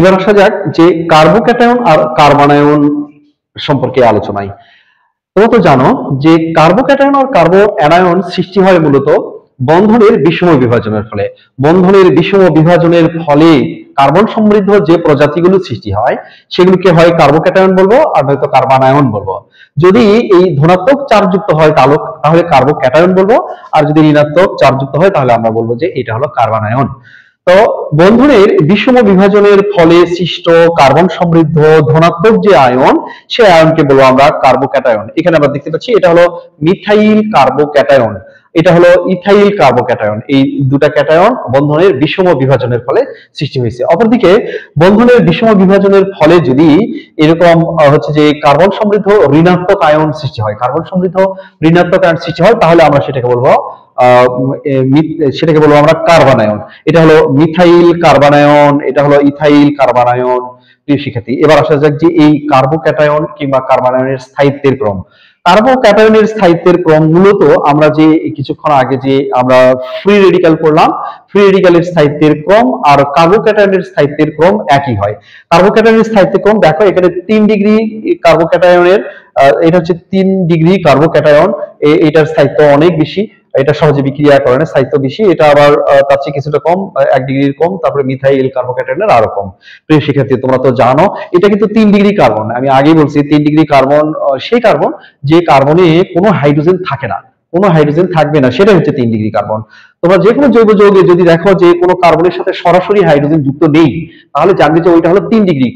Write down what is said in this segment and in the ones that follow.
এবার আসা যাক যে কার্বোক্যাটায়ন আর কার্বনায়ন সম্পর্কে আলোচনায়। তোমরা তো জানো যে কার্বোক্যাটায়ন আর কার্বো অ্যানায়ন সৃষ্টি হয় মূলত বন্ধনের বিষম বিভাজনের ফলে। বন্ধনের বিষম বিভাজনের ফলে কার্বন সমৃদ্ধ যে প্রজাতিগুলো সৃষ্টি হয় সেগুলোকে হয় কার্বোক্যাটায়ন বলবো আর হয়তো কার্বনায়ন বলবো। যদি এই ধনাত্মক চার্জযুক্ত হয় তাহলে কার্বোক্যাটায়ন বলবো, আর যদি ঋণাত্মক চার্জযুক্ত হয় তাহলে আমরা বলবো যে এটা হলো কার্বনায়ন। তো বন্ধনের বিষম বিভাজনের ফলে সৃষ্ট কার্বন সমৃদ্ধ ধনাত্মক যে আয়ন, সেই আয়নকে বলবো আমরা কার্বোক্যাটায়ন। এখানে আমরা দেখতে পাচ্ছি এটা হলো মিথাইল কার্বোক্যাটায়ন, এটা হলো ইথাইল কার্বোক্যাটায়ন। এই দুটা ক্যাটায়ন বন্ধনের বিষম বিভাজনের ফলে সৃষ্টি হয়েছে। অপরদিকে বন্ধনের বিষম বিভাজনের ফলে যদি এরকম হচ্ছে যে কার্বন সমৃদ্ধ ঋণাত্মক আয়ন সৃষ্টি হয়, কার্বন সমৃদ্ধ ঋণাত্মক আয়ন সৃষ্টি হয়, তাহলে আমরা সেটাকে বলবো আমরা কার্বনায়ন। এটা হলো মিথাইল কার্বনায়ন, এটা হলো ইথাইল কার্বনায়ন। প্রিয় শিক্ষার্থী, এবার আসা যাক যে এই কার্বোক্যাটায়ন কিংবা কার্বনায়নের স্থায়িত্বের ক্রম। কার্বোক্যাটায়নের স্থায়িত্বের ক্রম মূলত আমরা যে কিছুক্ষণ আগে যে আমরা ফ্রি রেডিক্যাল পড়লাম, ফ্রি রেডিক্যালের স্থায়িত্বের ক্রম আর কার্বোক্যাটায়নের স্থায়িত্বের ক্রম একই হয়। কার্বোক্যাটায়নের স্থায়িত্বের ক্রম দেখো, এখানে 3 ডিগ্রি কার্বোক্যাটায়নের, এটা হচ্ছে 3 ডিগ্রি কার্বোক্যাটায়ন, এটার স্থায়িত্ব অনেক বেশি, এটা সহজে বিক্রিয়া করে না, স্থায়িত্ব বেশি। এটা আবার তার চেয়ে কিছুটা কম, 1 ডিগ্রির কম। তারপরে মিথাইল কার্বোক্যাটায়নের আরো কম। প্রিয় শিক্ষার্থী, তোমরা তো জানো এটা কিন্তু 3 ডিগ্রি কার্বন। আমি আগেই বলছি 3 ডিগ্রি কার্বন সেই কার্বন যে কার্বনে কোনো হাইড্রোজেন থাকে না, কোনো হাইড্রোজেন থাকবে না, সেটা হচ্ছে 3 ডিগ্রি কার্বন। তোমরা যে কোনো জৈব যৌগে যদি দেখো যে কোনো কার্বনের সাথে সরাসরি হাইড্রোজেন যুক্ত নেই, তাহলে জানবে যে ওইটা হলো 3 ডিগ্রি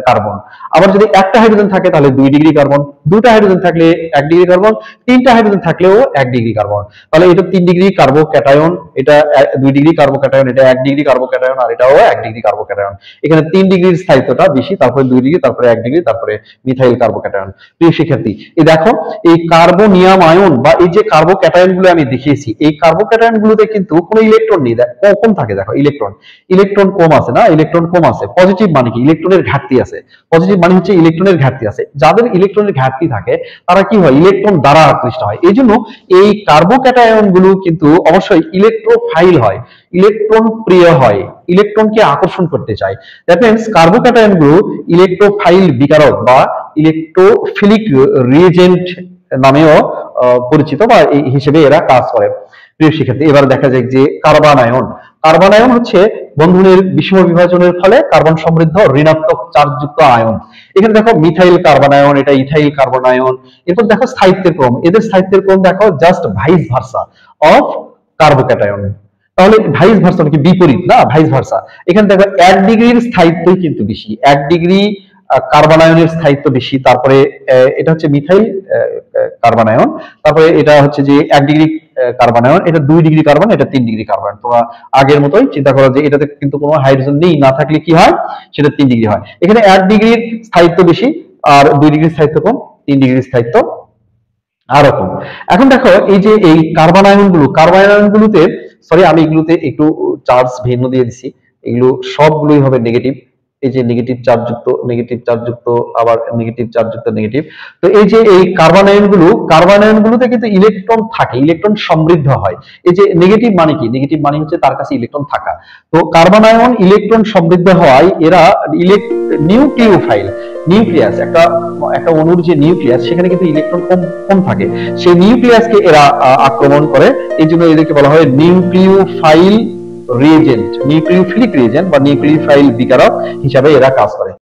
কার্বন। আবার যদি একটা হাইড্রোজেন থাকে তাহলে 2 ডিগ্রি কার্বন, দুটা হাইড্রোজেন থাকলে 1 ডিগ্রি কার্বন, তিনটা হাইড্রোজেন থাকলেও 1 ডিগ্রি কার্বন। তাহলে এটা 3 ডিগ্রি কার্বোক্যাটায়ন, এটা 2 ডিগ্রি কার্বোক্যাটায়ন, এটা 1 ডিগ্রি কার্বোক্যাটায়ন, আর এটাও 1 ডিগ্রি কার্বোক্যাটায়ন। এখানে 3 ডিগ্রির স্থায়িত্বটা বেশি, তারপরে 2 ডিগ্রি, তারপরে 1 ডিগ্রি, তারপরে মিথাইল কার্বোক্যাটায়ন। প্রিয় শিক্ষার্থী, এই দেখো এই কার্বনিয়াম আয়ন বা এই যে কার্বোক্যাটায়ন গুলো আমি দেখিয়েছি, এই কার্বোক্যাটায়ন গুলোতে কিন্তু কোনো ইলেকট্রন নেই। কম থাকে, দেখো ইলেকট্রন ইলেকট্রন কম আছে না, ইলেকট্রন কম আছে। পজিটিভ মানে কি? ইলেকট্রনের ঘাটতি আছে। পজিটিভ মানে হচ্ছে ইলেকট্রনের ঘাটতি আছে। যাদের ইলেকট্রনের ঘাটতি থাকে তারা কি হয়? ইলেকট্রন দ্বারা আকৃষ্ট হয়। এই জন্য এই কার্বোক্যাটায়ন গুলো কিন্তু অবশ্যই ইলেকট্রোফাইল হয়, ইলেকট্রন প্রিয় হয়, ইলেকট্রনকে আকর্ষণ করতে চায়। দ্যাট মিন্স কার্বোক্যাটায়ন গুলো ইলেকট্রোফাইল বিকারক বা ইলেকট্রোফিলিক রিএজেন্ট নামেও পরিচিত বা এই হিসেবে এরা কাজ করে। প্রিয় শিক্ষার্থী, এবার দেখা যায় যে কার্বনায়ন। কার্বনায়ন হচ্ছে বন্ধনের বিষম বিভাজনের ফলে কার্বন সমৃদ্ধ ঋণাত্মক চার্জযুক্ত আয়ন। এখানে দেখো মিথাইল কার্বনায়ন, এটা ইথাইল কার্বনায়ন। এরপর দেখো স্থায়িত্বের ক্রম, এদের স্থায়িত্বের ক্রম দেখো just vice versa of carbocation. তাহলে ভাইস ভার্সা কি বিপরীত না? Vice versa. এখানে দেখো 1 ডিগ্রির স্থায়িত্বই কিন্তু বেশি, 1 ডিগ্রি কার্বনায়নের স্থায়িত্ব বেশি। তারপরে এটা হচ্ছে মিথাইল কার্বনায়ন, তারপরে এটা হচ্ছে যে 1 ডিগ্রি কার্বনায়ন, এটা 2 ডিগ্রি কার্বন, এটা 3 ডিগ্রি কার্বন। তোমরা আগের মতোই চিন্তা করো যে এটাতে কিন্তু কোনো হাইড্রোজেন নেই, না থাকলে কি হয়? সেটা 3 ডিগ্রি হয়। এখানে 1 ডিগ্রির স্থায়িত্ব বেশি আর 2 ডিগ্রির স্থায়িত্ব কম, 3 ডিগ্রির স্থায়িত্ব আরো কম। এখন দেখো এই যে এই কার্বনায়ন গুলোতে, সরি আমি এগুলোতে একটু চার্জ ভিন্ন দিয়ে দিছি, এগুলো সবগুলোই হবে নেগেটিভ। এই যে নেগেটিভ চার্জযুক্ত আবার নেগেটিভ চার্জযুক্ত নেগেটিভ। তো এই যে এই কার্বনায়ন গুলোতে কিন্তু ইলেকট্রন থাকে, ইলেকট্রন সমৃদ্ধ হয়। এই যে নেগেটিভ মানে কি? নেগেটিভ মানে হচ্ছে তার কাছে ইলেকট্রন থাকা। তো কার্বনায়ন ইলেকট্রন সমৃদ্ধ হওয়ায় এরা নিউক্লিওফাইল, নিউক্লিয়াস একটা অণুর যে নিউক্লিয়াস, সেখানে কিন্তু ইলেকট্রন কম কম থাকে, সেই নিউক্লিয়াসকে এরা আক্রমণ করে। এই জন্য এদেরকে বলা হয় নিউক্লিওফাইল রিএজেন্ট, নিউক্লিওফিলিক রিএজেন্ট বা নিউক্লিওফাইল বিকারক হিসাবে এরা কাজ করে।